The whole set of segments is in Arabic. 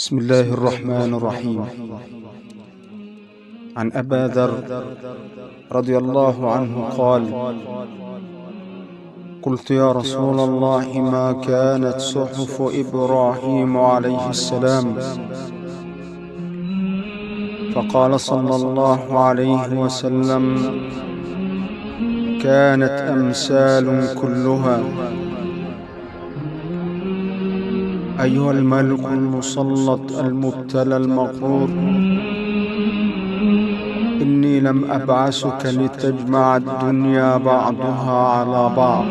بسم الله الرحمن الرحيم. عن أبا ذر رضي الله عنه قال: قلت يا رسول الله، ما كانت صحف إبراهيم عليه السلام؟ فقال صلى الله عليه وسلم: كانت أمثال كلها. أيها الملك المسلط المبتلى المغرور، إني لم أبعثك لتجمع الدنيا بعضها على بعض،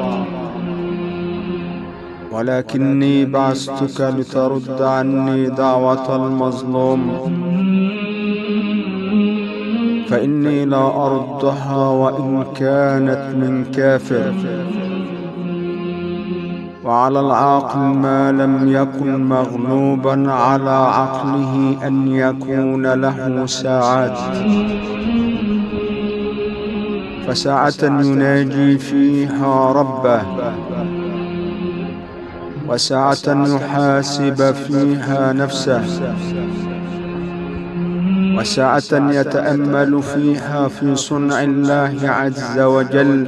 ولكني بعثتك لترد عني دعوة المظلوم، فإني لا أردها وإن كانت من كافر. وعلى العاقل ما لم يكن مغلوبا على عقله أن يكون له ساعات، فساعة يناجي فيها ربه، وساعة يحاسب فيها نفسه، وساعة يتأمل فيها في صنع الله عز وجل،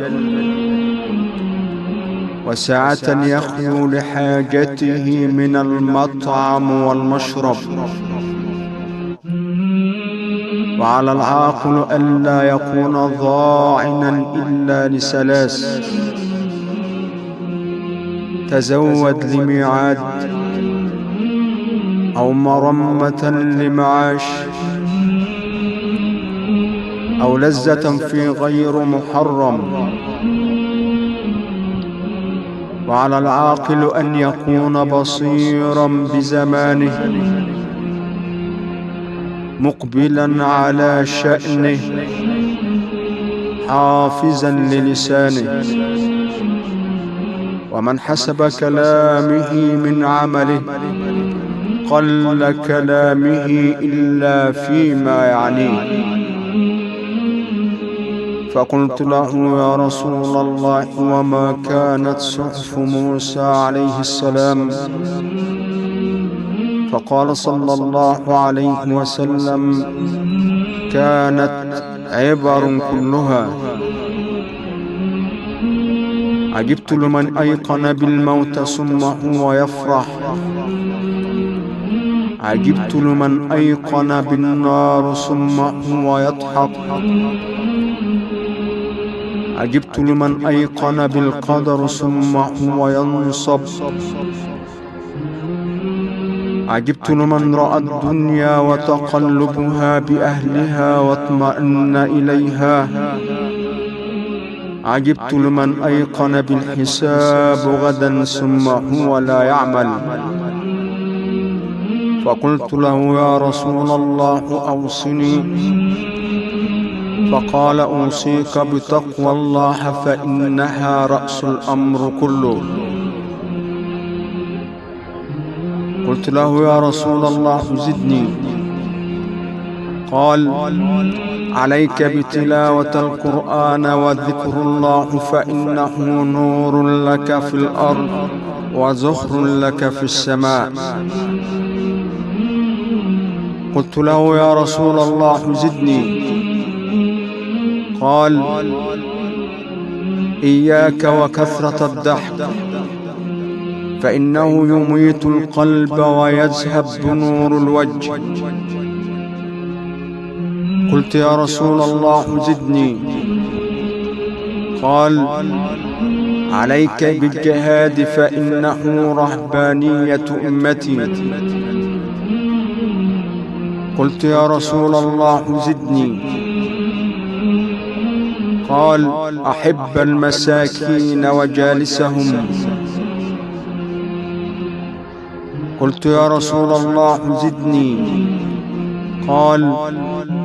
وساعة يخلو لحاجته من المطعم والمشرب. وعلى العاقل ألا يكون ضاعنا إلا لثلاث: تزود لميعاد، أو مرمة لمعاش، أو لذة في غير محرم. وعلى العاقل أن يكون بصيرا بزمانه، مقبلا على شأنه، حافظا للسانه. ومن حسب كلامه من عمله قل كلامه إلا فيما يعنيه. فقلت له: يا رسول الله، وما كانت صحف موسى عليه السلام؟ فقال صلى الله عليه وسلم: كانت عبر كلها. عجبت لمن أيقن بالموت ثم هو يفرح، عجبت لمن أيقن بالنار ثم هو يضحك، عجبت لمن أيقن بالقدر ثم هو ينصب، عجبت لمن رأى الدنيا وتقلبها بأهلها واطمأن إليها، عجبت لمن أيقن بالحساب غدا ثم هو لا يعمل. فقلت له: يا رسول الله، أوصني. فقال: أوصيك بتقوى الله، فإنها رأس الأمر كله. قلت له: يا رسول الله، زدني. قال: عليك بتلاوة القرآن وذكر الله، فإنه نور لك في الأرض وزخر لك في السماء. قلت له: يا رسول الله، زدني. قال: إياك وكثرة الضحك، فإنه يميت القلب ويذهب بنور الوجه. قلت: يا رسول الله، زدني. قال: عليك بالجهاد، فإنه رهبانية أمتي. قلت: يا رسول الله، زدني. قال: أحب المساكين وجالسهم. قلت: يا رسول الله، زدني. قال: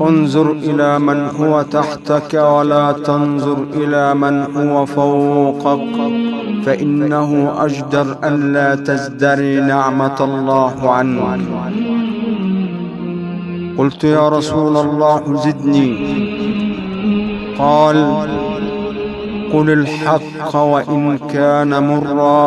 انظر إلى من هو تحتك ولا تنظر إلى من هو فوقك، فإنه أجدر أن لا تزدري نعمة الله عنك. قلت: يا رسول الله، زدني. قال: قل الحق وإن كان مرا،